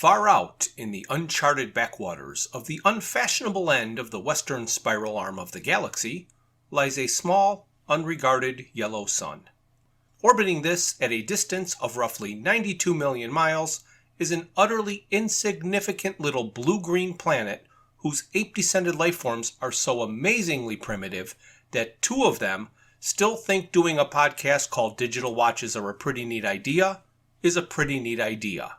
Far out in the uncharted backwaters of the unfashionable end of the western spiral arm of the galaxy lies a small, unregarded yellow sun. Orbiting this at a distance of roughly 92 million miles is an utterly insignificant little blue-green planet whose ape-descended lifeforms are so amazingly primitive that two of them still think doing a podcast called Digital Watches Are a Pretty Neat Idea is a pretty neat idea.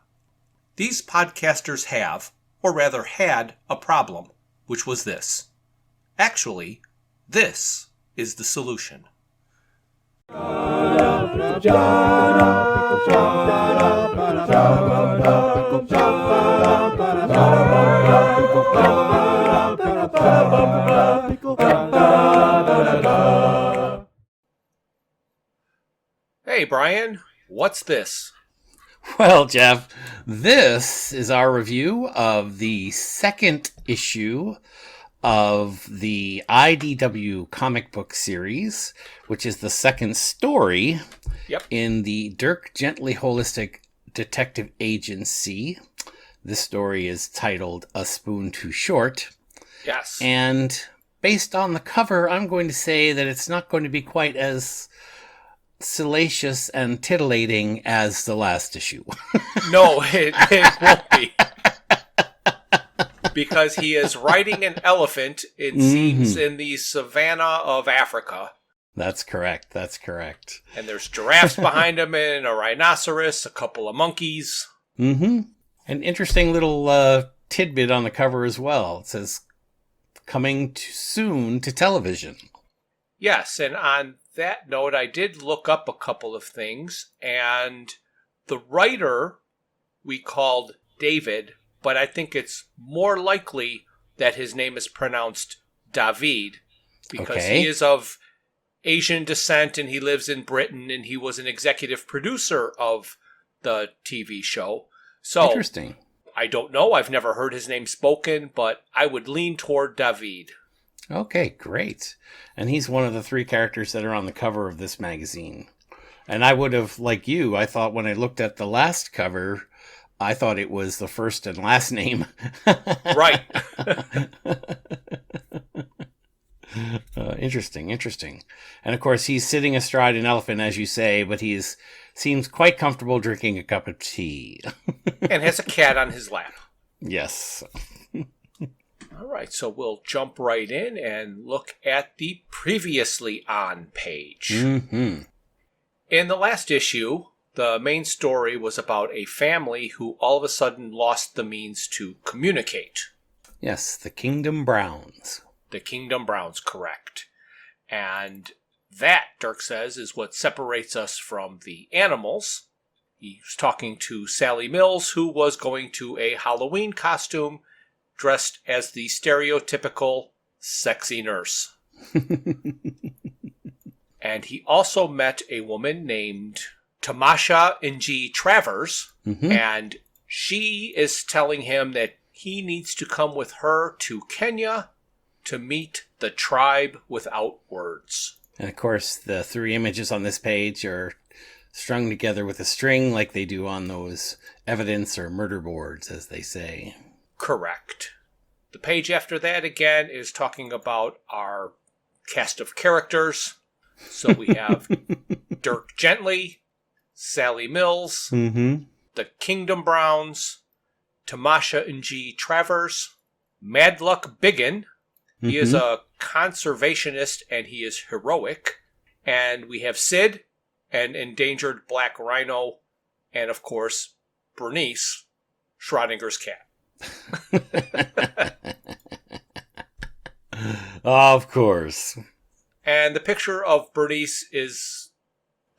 These podcasters have, or rather had, a problem, which was this. Actually, this is the solution. Hey, Brian, what's this? Well, Jeff, this is our review of the second issue of the IDW comic book series, which is the second story in the Dirk Gently Holistic Detective Agency. This story is titled A Spoon Too Short. Yes. And based on the cover, I'm going to say that it's not going to be quite as salacious and titillating as the last issue. No, it won't be. Because he is riding an elephant, it seems, in the savannah of Africa. That's correct. And there's giraffes behind him and a rhinoceros, a couple of monkeys. Mm-hmm. An interesting little tidbit on the cover as well. It says, coming soon to television. Yes, and on that note, I did look up a couple of things, and the writer we called David, but I think it's more likely that his name is pronounced David, because he is of Asian descent and he lives in Britain, and he was an executive producer of the TV show. So, interesting. I don't know, I've never heard his name spoken, but I would lean toward David. Okay, great. And he's one of the three characters that are on the cover of this magazine. And I would have, like you, I thought when I looked at the last cover, I thought it was the first and last name. Right. Interesting. And of course, he's sitting astride an elephant, as you say, but seems quite comfortable drinking a cup of tea. And has a cat on his lap. Yes. All right, so we'll jump right in and look at the previously on page. Mm-hmm. In the last issue, the main story was about a family who all of a sudden lost the means to communicate. Yes, the Kingdom Browns. The Kingdom Browns, correct. And that, Dirk says, is what separates us from the animals. He's talking to Sally Mills, who was going to a Halloween costume dressed as the stereotypical sexy nurse. And he also met a woman named Tamasha Ng Travers, and she is telling him that he needs to come with her to Kenya to meet the tribe without words. And of course, the three images on this page are strung together with a string like they do on those evidence or murder boards, as they say. Correct. The page after that, again, is talking about our cast of characters. So we have Dirk Gently, Sally Mills, the Kingdom Browns, Tamasha Ng Travers, Madluck Biggin. He is a conservationist and he is heroic. And we have Sid, an endangered black rhino, and of course, Bernice, Schrodinger's cat. Of course. And the picture of Bernice is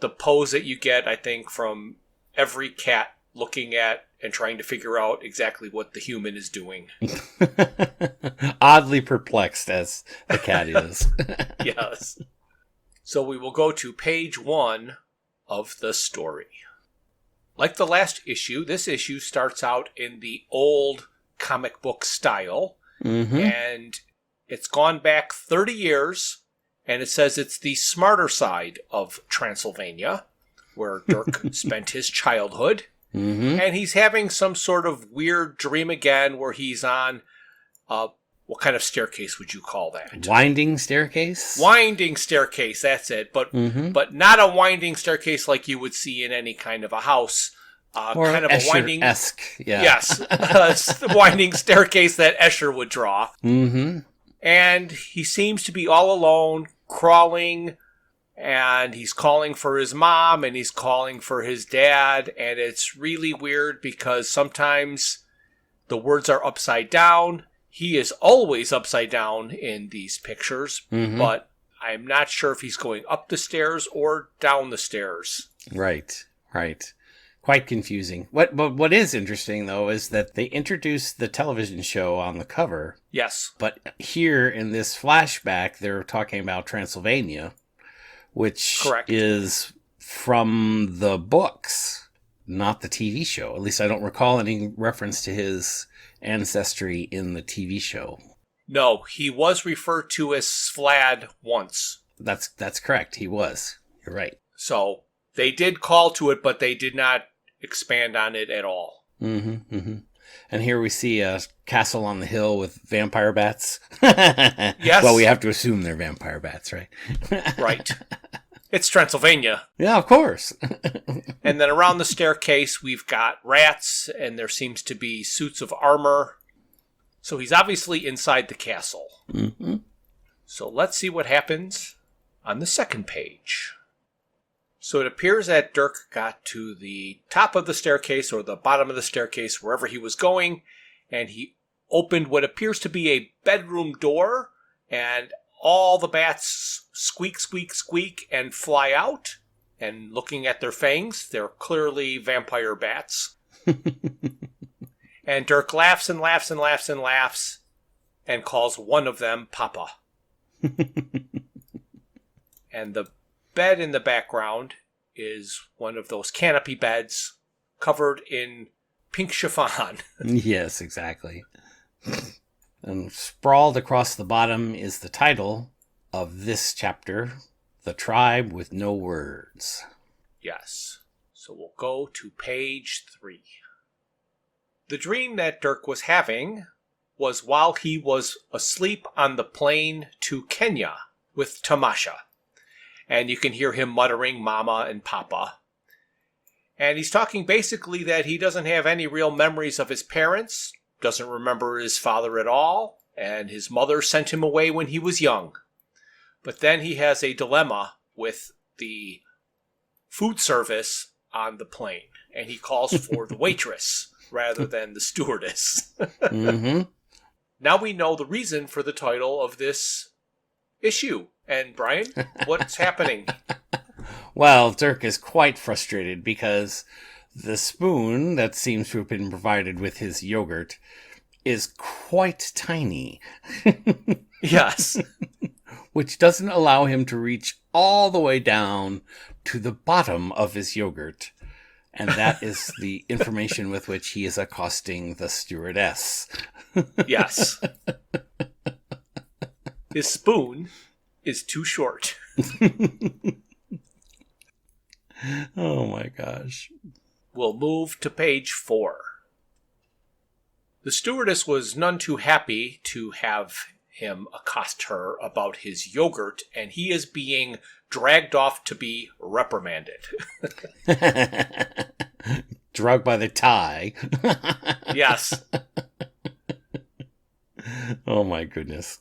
the pose that you get, I think, from every cat looking at and trying to figure out exactly what the human is doing. Oddly perplexed, as the cat is. Yes. So we will go to page 1 of the story. Like the last issue, this issue starts out in the old comic book style. And it's gone back 30 years, and it says it's the smarter side of Transylvania, where Dirk spent his childhood. Mm-hmm. And he's having some sort of weird dream again where he's on, what kind of staircase would you call that? Winding staircase? Winding staircase, that's it. But not a winding staircase like you would see in any kind of a house. Or kind of a winding... Escher-esque, yeah. Yes, the winding staircase that Escher would draw. Mm-hmm. And he seems to be all alone, crawling, and he's calling for his mom, and he's calling for his dad, and it's really weird because sometimes the words are upside down. He is always upside down in these pictures, but I'm not sure if he's going up the stairs or down the stairs. Right. Quite confusing. What is interesting, though, is that they introduced the television show on the cover. Yes. But here in this flashback, they're talking about Transylvania, which is from the books, not the TV show. At least I don't recall any reference to his ancestry in the TV show. No, he was referred to as Svlad once. That's correct. He was. You're right. So they did call to it, but they did not expand on it at all. And here we see a castle on the hill with vampire bats. Yes. Well, we have to assume they're vampire bats, right? Right. It's Transylvania. Yeah, of course. And then around the staircase, we've got rats, and there seems to be suits of armor. So he's obviously inside the castle. So let's see what happens on the second page. So it appears that Dirk got to the top of the staircase or the bottom of the staircase, wherever he was going, and he opened what appears to be a bedroom door, and all the bats squeak, squeak, squeak, and fly out. And looking at their fangs, they're clearly vampire bats. And Dirk laughs and laughs and laughs and laughs and calls one of them Papa. And the bed in the background is one of those canopy beds covered in pink chiffon. Yes, exactly. And sprawled across the bottom is the title of this chapter, The Tribe with No Words. Yes. So we'll go to page 3. The dream that Dirk was having was while he was asleep on the plane to Kenya with Tamasha. And you can hear him muttering Mama and Papa. And he's talking basically that he doesn't have any real memories of his parents, doesn't remember his father at all, and his mother sent him away when he was young. But then he has a dilemma with the food service on the plane, and he calls for the waitress rather than the stewardess. Now we know the reason for the title of this issue. And Brian, what's happening? Well, Dirk is quite frustrated because the spoon that seems to have been provided with his yogurt is quite tiny. Yes. Which doesn't allow him to reach all the way down to the bottom of his yogurt. And that is the information with which he is accosting the stewardess. Yes. His spoon is too short. Oh my gosh. We'll move to page 4. The stewardess was none too happy to have him accost her about his yogurt, and he is being dragged off to be reprimanded. Dragged by the tie. Yes. Oh my goodness.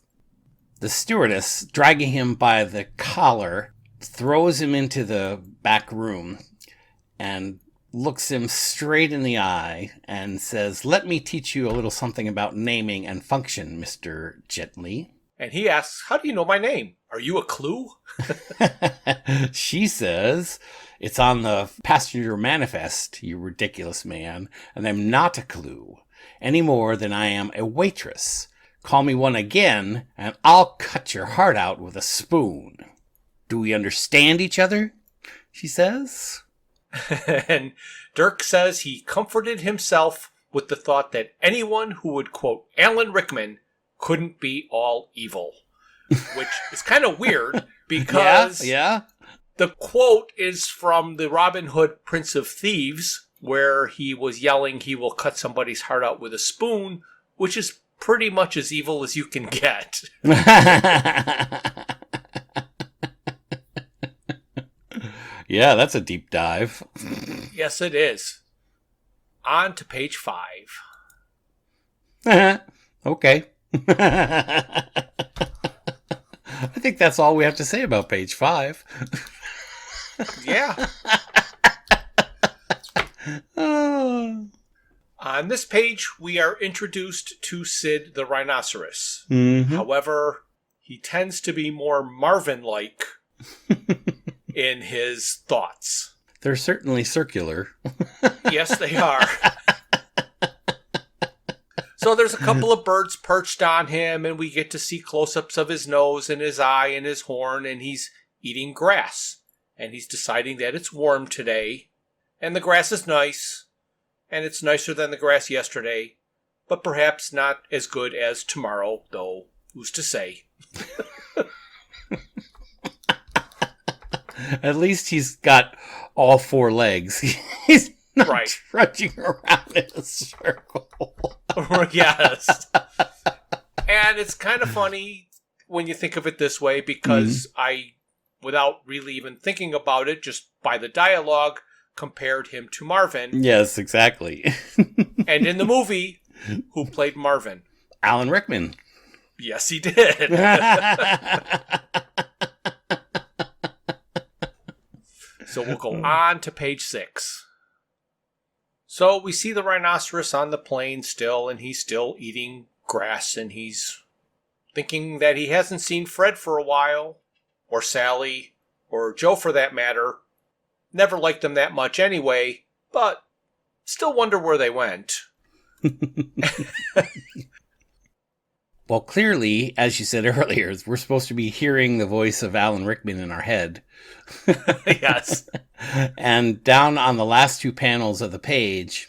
The stewardess, dragging him by the collar, throws him into the back room and looks him straight in the eye and says, "Let me teach you a little something about naming and function, Mr. Gently." And he asks, "How do you know my name? Are you a clue?" She says, "It's on the passenger manifest, you ridiculous man, and I'm not a clue, any more than I am a waitress. Call me one again, and I'll cut your heart out with a spoon. Do we understand each other?" she says. And Dirk says he comforted himself with the thought that anyone who would quote Alan Rickman couldn't be all evil. Which is kind of weird because yeah. The quote is from the Robin Hood Prince of Thieves where he was yelling he will cut somebody's heart out with a spoon, which is pretty much as evil as you can get. Yeah, that's a deep dive. Yes, it is. On to page 5. Okay. I think that's all we have to say about page 5. Yeah. On this page, we are introduced to Sid the rhinoceros. Mm-hmm. However, he tends to be more Marvin-like in his thoughts. They're certainly circular. Yes, they are. So there's a couple of birds perched on him, and we get to see close-ups of his nose and his eye and his horn, and he's eating grass. And he's deciding that it's warm today, and the grass is nice, and it's nicer than the grass yesterday, but perhaps not as good as tomorrow, though who's to say? At least he's got all 4 legs. He's not right. trudging around in a circle. Yes. And it's kind of funny when you think of it this way, because I, without really even thinking about it, just by the dialogue, compared him to Marvin. Yes, exactly. And in the movie, who played Marvin? Alan Rickman. Yes, he did. So we'll go on to page 6. So we see the rhinoceros on the plain still, and he's still eating grass, and he's thinking that he hasn't seen Fred for a while, or Sally, or Joe for that matter. Never liked them that much anyway, but still wonder where they went. Well, clearly, as you said earlier, we're supposed to be hearing the voice of Alan Rickman in our head. Yes. And down on the last 2 panels of the page,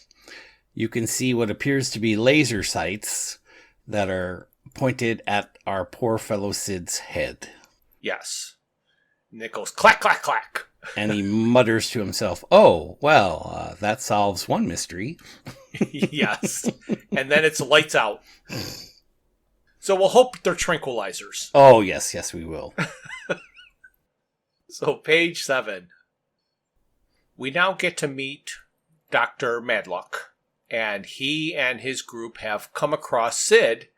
you can see what appears to be laser sights that are pointed at our poor fellow Sid's head. Yes. And it goes clack, clack, clack. And he mutters to himself, oh, well, that solves one mystery. Yes. And then it's lights out. So we'll hope they're tranquilizers. Oh, yes, we will. So page 7. We now get to meet Dr. Madluck. And he and his group have come across Sid.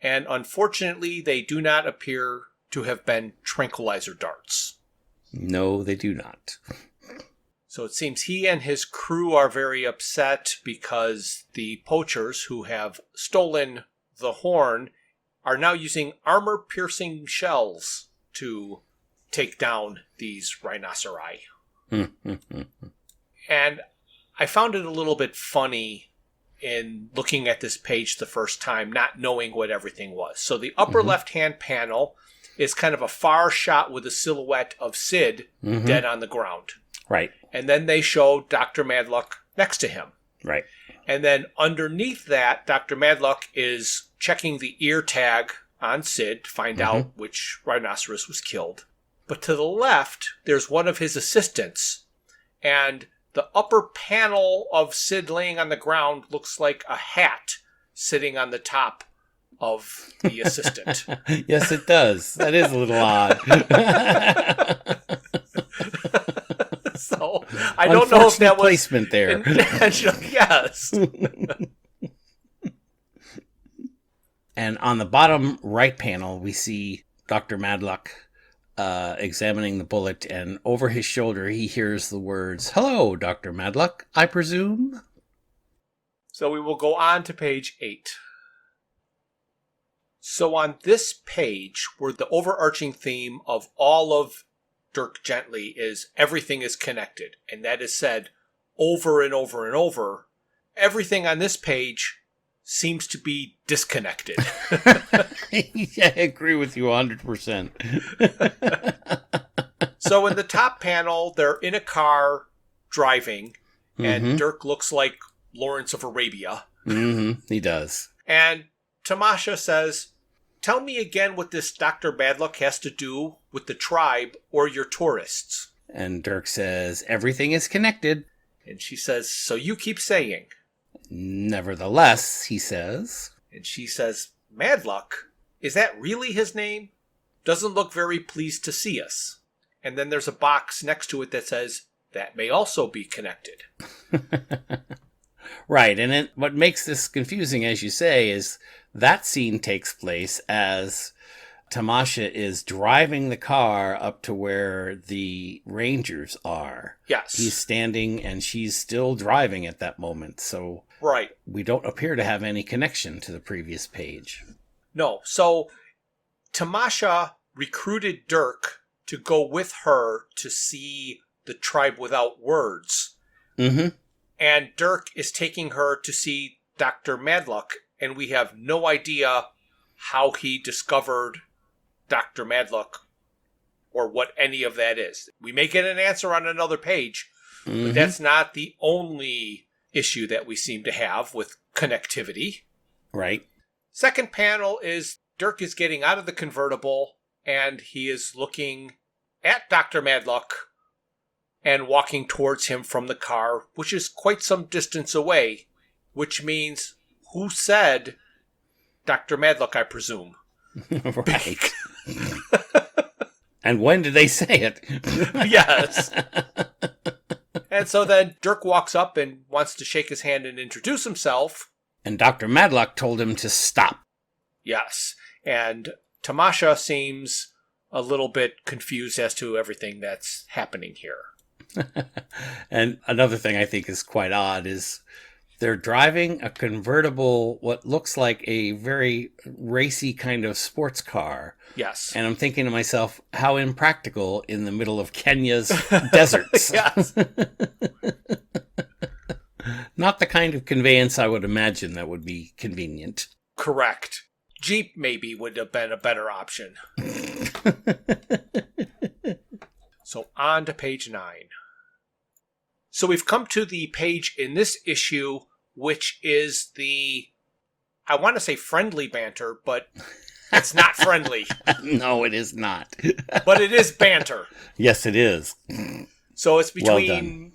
And unfortunately, they do not appear to have been tranquilizer darts. No, they do not. So it seems he and his crew are very upset because the poachers who have stolen the horn are now using armor-piercing shells to take down these rhinoceri. And I found it a little bit funny in looking at this page the first time, not knowing what everything was. So the upper left-hand panel is kind of a far shot with a silhouette of Sid dead on the ground. Right. And then they show Dr. Madluck next to him. Right. And then underneath that, Dr. Madluck is checking the ear tag on Sid to find out which rhinoceros was killed. But to the left, there's one of his assistants. And the upper panel of Sid laying on the ground looks like a hat sitting on the top of the assistant. Yes, it does. That is a little odd. So I don't know if that was placement there. Intentional. Yes. And on the bottom right panel, we see Dr. Madluck examining the bullet, and over his shoulder, he hears the words, "Hello, Dr. Madluck, I presume?" So we will go on to page 8. So on this page, where the overarching theme of all of Dirk Gently is everything is connected, and that is said over and over and over, everything on this page seems to be disconnected. Yeah, I agree with you 100%. So in the top panel, they're in a car driving, and Dirk looks like Lawrence of Arabia. He does. And Tamasha says, "Tell me again what this Dr. Madluck has to do with the tribe or your tourists." And Dirk says, "Everything is connected." And she says, so you keep saying. Nevertheless, he says. And she says, Madluck? Is that really his name? Doesn't look very pleased to see us. And then there's a box next to it that says, that may also be connected. Right, and what makes this confusing, as you say, is that scene takes place as Tamasha is driving the car up to where the Rangers are. Yes. He's standing and she's still driving at that moment, so right. We don't appear to have any connection to the previous page. No, so Tamasha recruited Dirk to go with her to see the Tribe Without Words. Mm-hmm. And Dirk is taking her to see Dr. Madluck, and we have no idea how he discovered Dr. Madluck or what any of that is. We may get an answer on another page, but that's not the only issue that we seem to have with connectivity. Right. Second panel is Dirk is getting out of the convertible, and he is looking at Dr. Madluck and walking towards him from the car, which is quite some distance away, which means, who said Dr. Madluck, I presume? Right. And when did they say it? Yes. And so then Dirk walks up and wants to shake his hand and introduce himself. And Dr. Madluck told him to stop. Yes. And Tamasha seems a little bit confused as to everything that's happening here. And another thing I think is quite odd is they're driving a convertible, what looks like a very racy kind of sports car. Yes. And I'm thinking to myself, how impractical in the middle of Kenya's deserts. Yes. Not the kind of conveyance I would imagine that would be convenient. Correct. Jeep maybe would have been a better option. So on to page 9. So we've come to the page in this issue, which is the, I want to say friendly banter, but it's not friendly. No, it is not. But it is banter. Yes, it is. So it's Well between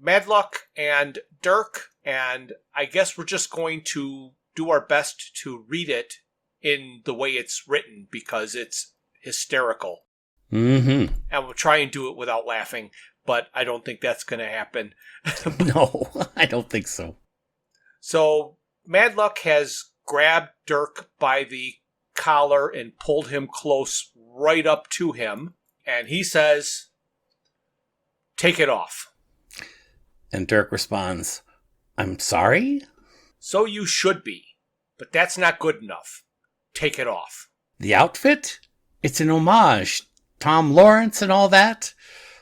Madluck and Dirk, and I guess we're just going to do our best to read it in the way it's written because it's hysterical. Mm-hmm. And we'll try and do it without laughing, but I don't think that's going to happen. No, I don't think so. So Madluck has grabbed Dirk by the collar and pulled him close right up to him, and he says, "Take it off." And Dirk responds, "I'm sorry?" "So you should be, but that's not good enough. Take it off." The outfit? It's an homage. Tom Lawrence and all that.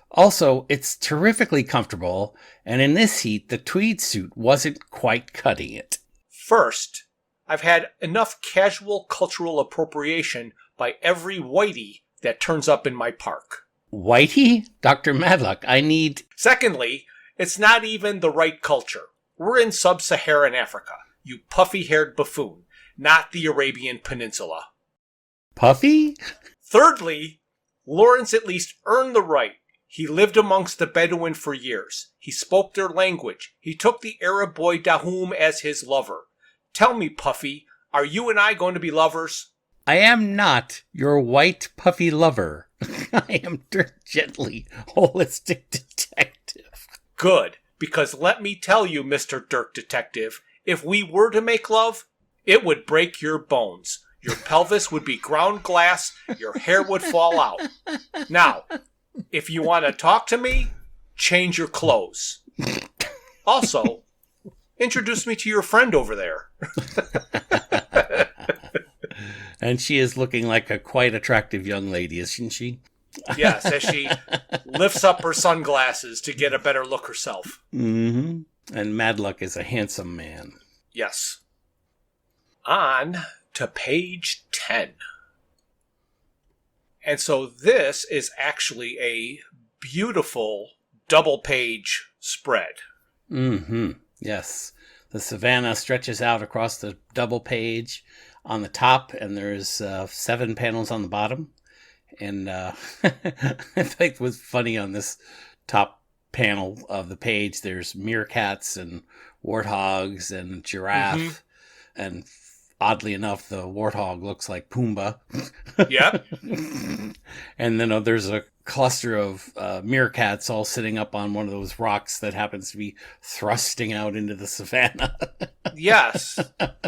Also, it's terrifically comfortable, and in this heat, the tweed suit wasn't quite cutting it. First, I've had enough casual cultural appropriation by every whitey that turns up in my park. Whitey? Dr. Madluck, I need... Secondly, it's not even the right culture. We're in sub-Saharan Africa, you puffy-haired buffoon, not the Arabian Peninsula. Puffy? Thirdly, Lawrence at least earned the right. He lived amongst the Bedouin for years. He spoke their language. He took the Arab boy Dahum as his lover. Tell me, Puffy, are you and I going to be lovers? I am not your white puffy lover. I am Dirk Gently, holistic detective. Good, because let me tell you, Mr. Dirk Detective, if we were to make love, it would break your bones. Your pelvis would be ground glass, your hair would fall out. Now, if you want to talk to me, change your clothes. Also, introduce me to your friend over there. And she is looking like a quite attractive young lady, isn't she? Yes, as she lifts up her sunglasses to get a better look herself. Mm-hmm. And Madluck is a handsome man. Yes. On to page 10. And so this is actually a beautiful double-page spread. Mm-hmm. Yes. The savannah stretches out across the double page on the top, and there's 7 panels on the bottom. And I think what's funny on this top panel of the page, there's meerkats and warthogs and giraffe. And oddly enough, the warthog looks like Pumbaa. Yep. And then there's a cluster of meerkats all sitting up on one of those rocks that happens to be thrusting out into the savannah. Yes.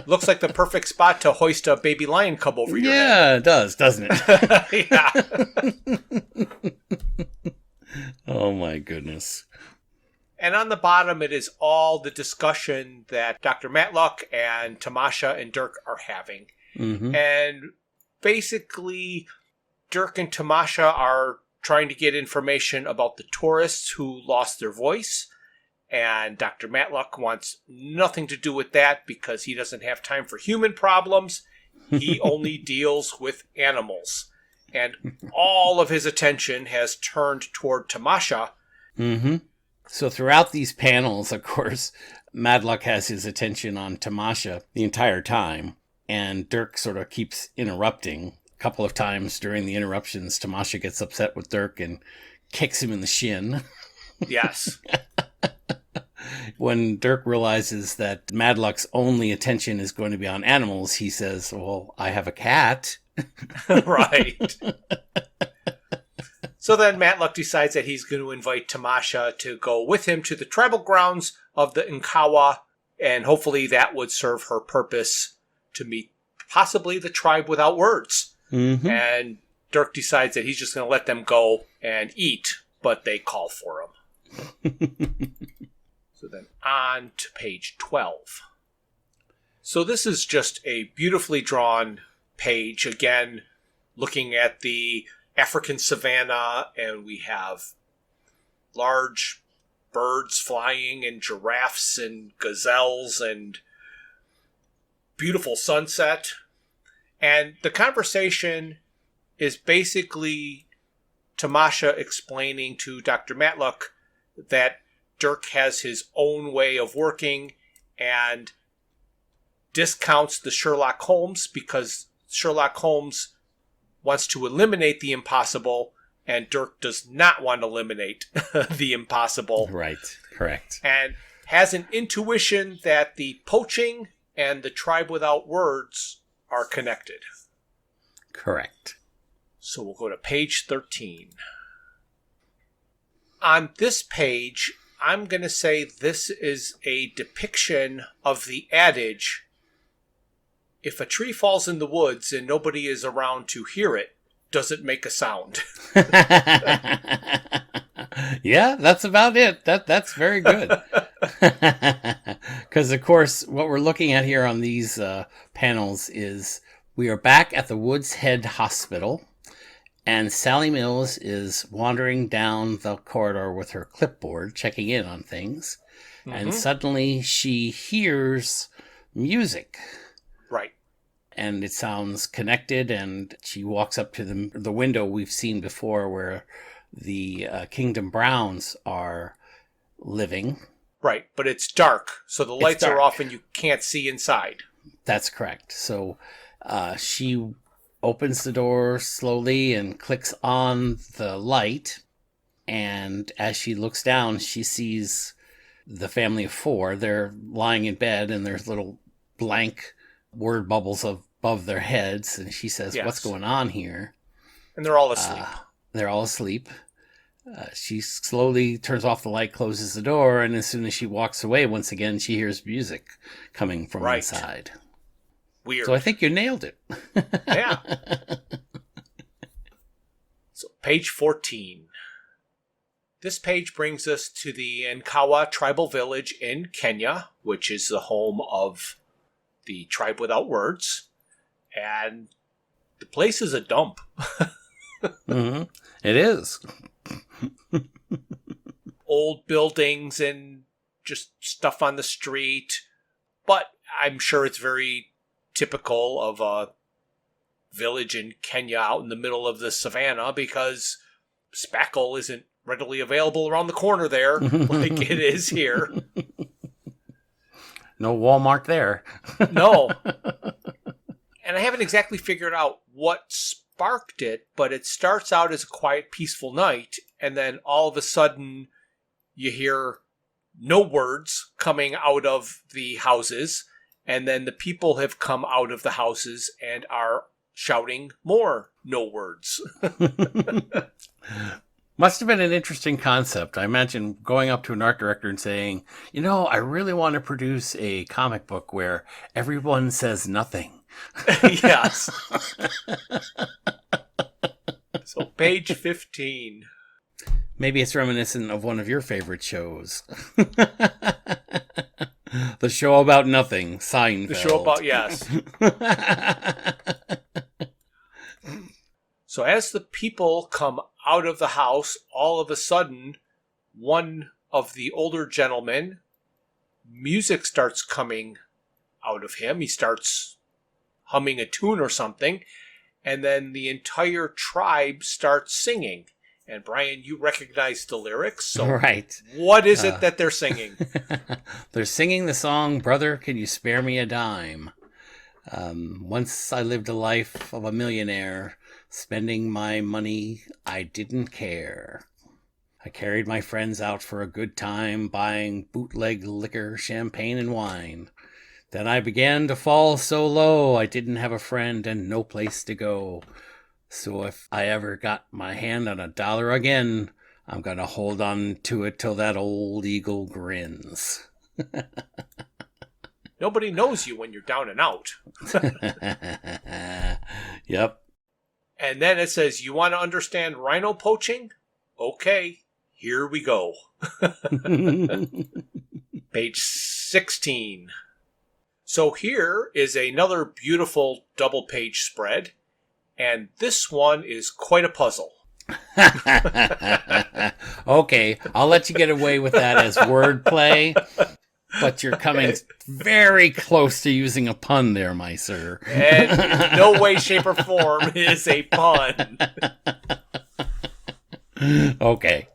Looks like the perfect spot to hoist a baby lion cub over your head. Yeah, it does, doesn't it? Yeah. Oh, my goodness. And on the bottom, it is all the discussion that Dr. Matlock and Tamasha and Dirk are having. Mm-hmm. And basically, Dirk and Tamasha are trying to get information about the tourists who lost their voice. And Dr. Matlock wants nothing to do with that because he doesn't have time for human problems. He only deals with animals. And all of his attention has turned toward Tamasha. Mm-hmm. So throughout these panels, of course, Matlock has his attention on Tamasha the entire time. And Dirk sort of keeps interrupting. A couple of times during the interruptions, Tamasha gets upset with Dirk and kicks him in the shin. Yes. When Dirk realizes that Matlock's only attention is going to be on animals, he says, well, I have a cat. Right. So then Matlock decides that he's going to invite Tamasha to go with him to the tribal grounds of the Nkawa, and hopefully that would serve her purpose to meet possibly the tribe without words. Mm-hmm. And Dirk decides that he's just going to let them go and eat, but they call for him. So then on to page 12. So this is just a beautifully drawn page, again, looking at the African savanna, and we have large birds flying and giraffes and gazelles and beautiful sunset. And the conversation is basically Tamasha explaining to Dr. Matlock that Dirk has his own way of working and discounts the Sherlock Holmes because Sherlock Holmes wants to eliminate the impossible, and Dirk does not want to eliminate the impossible. Right, correct. And has an intuition that the poaching and the tribe without words are connected. Correct. So we'll go to page 13. On this page, I'm going to say this is a depiction of the adage, if a tree falls in the woods and nobody is around to hear it, does it make a sound? Yeah, that's about it. That's very good. Because, of course, what we're looking at here on these panels is we are back at the Woods Head Hospital, and Sally Mills is wandering down the corridor with her clipboard, checking in on things, and suddenly she hears music. Right. And it sounds connected, and she walks up to the window we've seen before where the Kingdom Browns are living. Right, but it's dark, so the lights are off and you can't see inside. That's correct. So she opens the door slowly and clicks on the light, and as she looks down, she sees the family of four. They're lying in bed, and there's little blank word bubbles above their heads, and she says, yes. What's going on here? And they're all asleep. They're all asleep. She slowly turns off the light, closes the door, and as soon as she walks away, once again, she hears music coming from inside. Weird. So I think you nailed it. Yeah. So page 14. This page brings us to the Nkawa tribal village in Kenya, which is the home of the tribe without words. And the place is a dump. Mm-hmm. It is. Old buildings and just stuff on the street. But I'm sure it's very typical of a village in Kenya out in the middle of the savannah because spackle isn't readily available around the corner there like it is here. No Walmart there. No. And I haven't exactly figured out what sparked it, but it starts out as a quiet, peaceful night, and then all of a sudden you hear no words coming out of the houses, and then the people have come out of the houses and are shouting more no words. Must have been an interesting concept. I imagine going up to an art director and saying, I really want to produce a comic book where everyone says nothing. Yes. So page 15. Maybe it's reminiscent of one of your favorite shows. The show about nothing, Seinfeld. The show about, yes. So as the people come out of the house, all of a sudden, one of the older gentlemen, music starts coming out of him. He starts humming a tune or something, and then the entire tribe starts singing. And Brian, you recognize the lyrics, so right. What is it that they're singing? They're singing the song, "Brother, Can You Spare Me a Dime?" Once I lived a life of a millionaire, spending my money, I didn't care. I carried my friends out for a good time, buying bootleg liquor, champagne, and wine. Then I began to fall so low, I didn't have a friend and no place to go. So if I ever got my hand on $1 again, I'm going to hold on to it till that old eagle grins. Nobody knows you when you're down and out. Yep. And then it says, you want to understand rhino poaching? Okay, here we go. Page 16. So here is another beautiful double-page spread. And this one is quite a puzzle. Okay, I'll let you get away with that as wordplay, but you're coming very close to using a pun there, my sir. And in no way, shape, or form is a pun. Okay.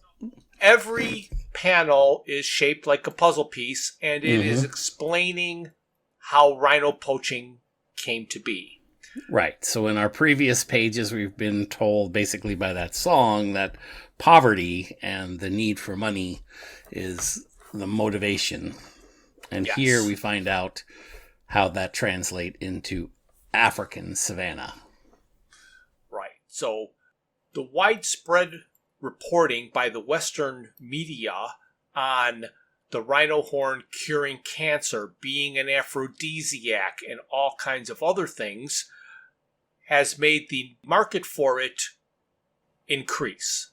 Every panel is shaped like a puzzle piece, and it is explaining how rhino poaching came to be. Right. So in our previous pages, we've been told basically by that song that poverty and the need for money is the motivation. And yes. Here we find out how that translates into African savanna. Right. So the widespread reporting by the Western media on the rhino horn curing cancer, being an aphrodisiac, and all kinds of other things has made the market for it increase.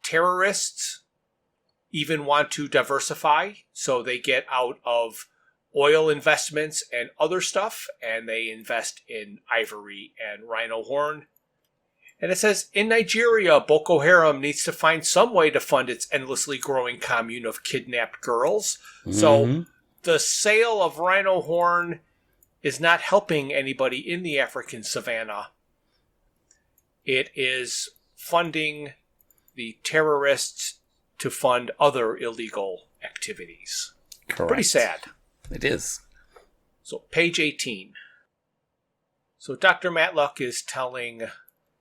Terrorists even want to diversify, so they get out of oil investments and other stuff, and they invest in ivory and rhino horn. And it says, in Nigeria, Boko Haram needs to find some way to fund its endlessly growing commune of kidnapped girls. So the sale of rhino horn is not helping anybody in the African savanna. It is funding the terrorists to fund other illegal activities. Correct. Pretty sad. It is. So page 18. So Dr. Matlock is telling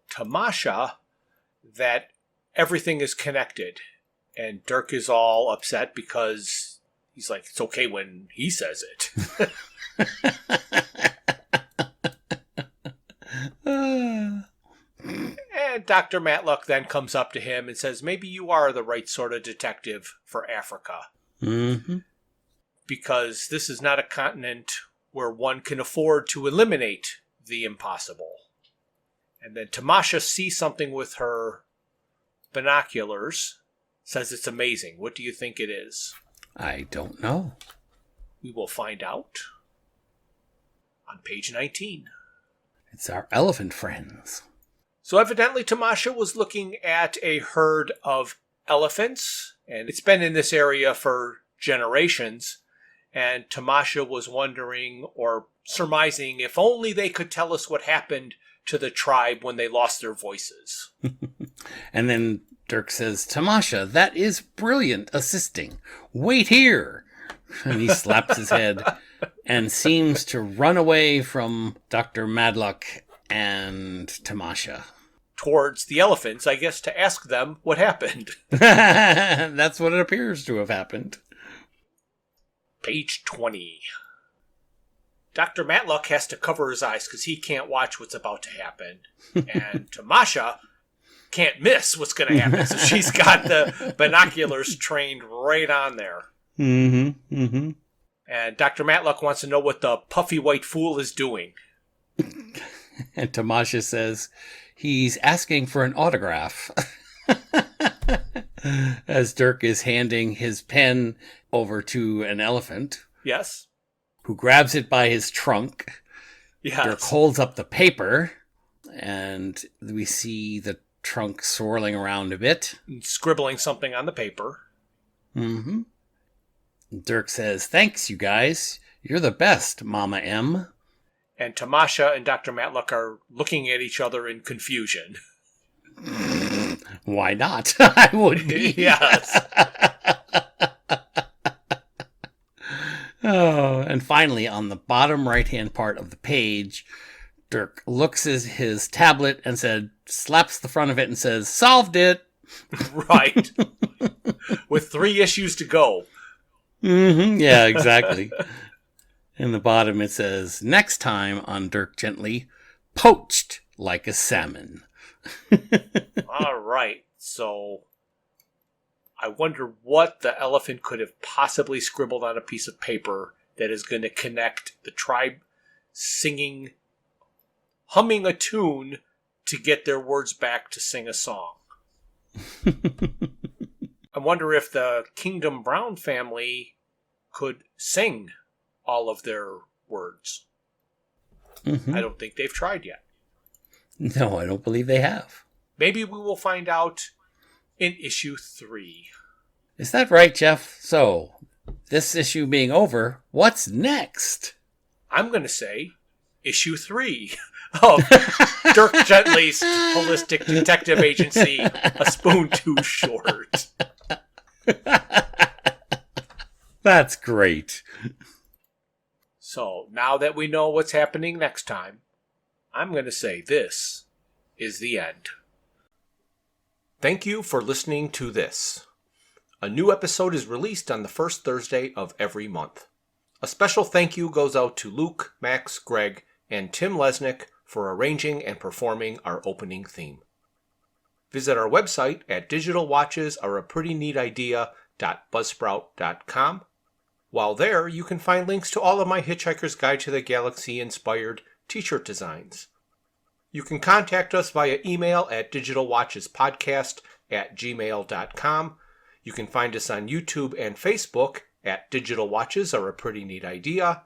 Tamasha that everything is connected. And Dirk is all upset because he's like, it's okay when he says it. And Dr. Matlock then comes up to him and says, maybe you are the right sort of detective for Africa. Because this is not a continent where one can afford to eliminate the impossible. And then Tamasha sees something with her binoculars, says it's amazing. What do you think it is? I don't know. We will find out on page 19. It's our elephant friends. So evidently Tamasha was looking at a herd of elephants, and it's been in this area for generations. And Tamasha was wondering or surmising if only they could tell us what happened to the tribe when they lost their voices. And then Dirk says, Tamasha, that is brilliant assisting. Wait here. And he slaps his head and seems to run away from Dr. Madlock and Tamasha. towards the elephants, I guess, to ask them what happened. That's what it appears to have happened. Page 20. Dr. Matlock has to cover his eyes because he can't watch what's about to happen. And Tamasha can't miss what's going to happen. So she's got the binoculars trained right on there. Mm-hmm. Mm-hmm. And Dr. Matlock wants to know what the puffy white fool is doing. And Tamasha says he's asking for an autograph. As Dirk is handing his pen over to an elephant. Yes. Who grabs it by his trunk. Yes. Dirk holds up the paper, and we see the trunk swirling around a bit. Scribbling something on the paper. Mm-hmm. Dirk says, "Thanks, you guys. You're the best, Mama M." And Tamasha and Dr. Matlock are looking at each other in confusion. Why not? I would be. Yes. Oh, and finally, on the bottom right-hand part of the page, Dirk looks at his tablet and slaps the front of it and says, "Solved it." Right. With 3 issues to go. Mm-hmm. Yeah, exactly. In the bottom it says, "Next time on Dirk Gently, poached like a salmon." All right. So I wonder what the elephant could have possibly scribbled on a piece of paper that is going to connect the tribe humming a tune to get their words back to sing a song. I wonder if the Kingdom Brown family could sing all of their words. Mm-hmm. I don't think they've tried yet. No, I don't believe they have. Maybe we will find out in issue 3. Is that right, Jeff? So, this issue being over, what's next? I'm going to say issue 3 of Dirk Gently's Holistic Detective Agency, A Spoon Too Short. That's great. So, now that we know what's happening next time, I'm going to say this is the end. Thank you for listening to this. A new episode is released on the first Thursday of every month. A special thank you goes out to Luke, Max, Greg, and Tim Lesnick for arranging and performing our opening theme. Visit our website at digitalwatchesareaprettyneatidea.buzzsprout.com. While there, you can find links to all of my Hitchhiker's Guide to the Galaxy inspired t-shirt designs. You can contact us via email at digitalwatchespodcast@gmail.com. You can find us on YouTube and Facebook at Digital Watches Are a Pretty Neat Idea.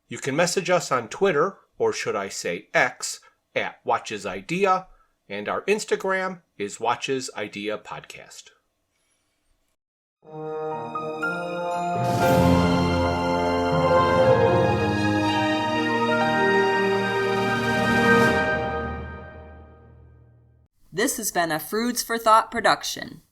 You can message us on Twitter, or should I say X, at Watches Idea, and our Instagram is Watches Idea Podcast. This has been a Foods for Thought production.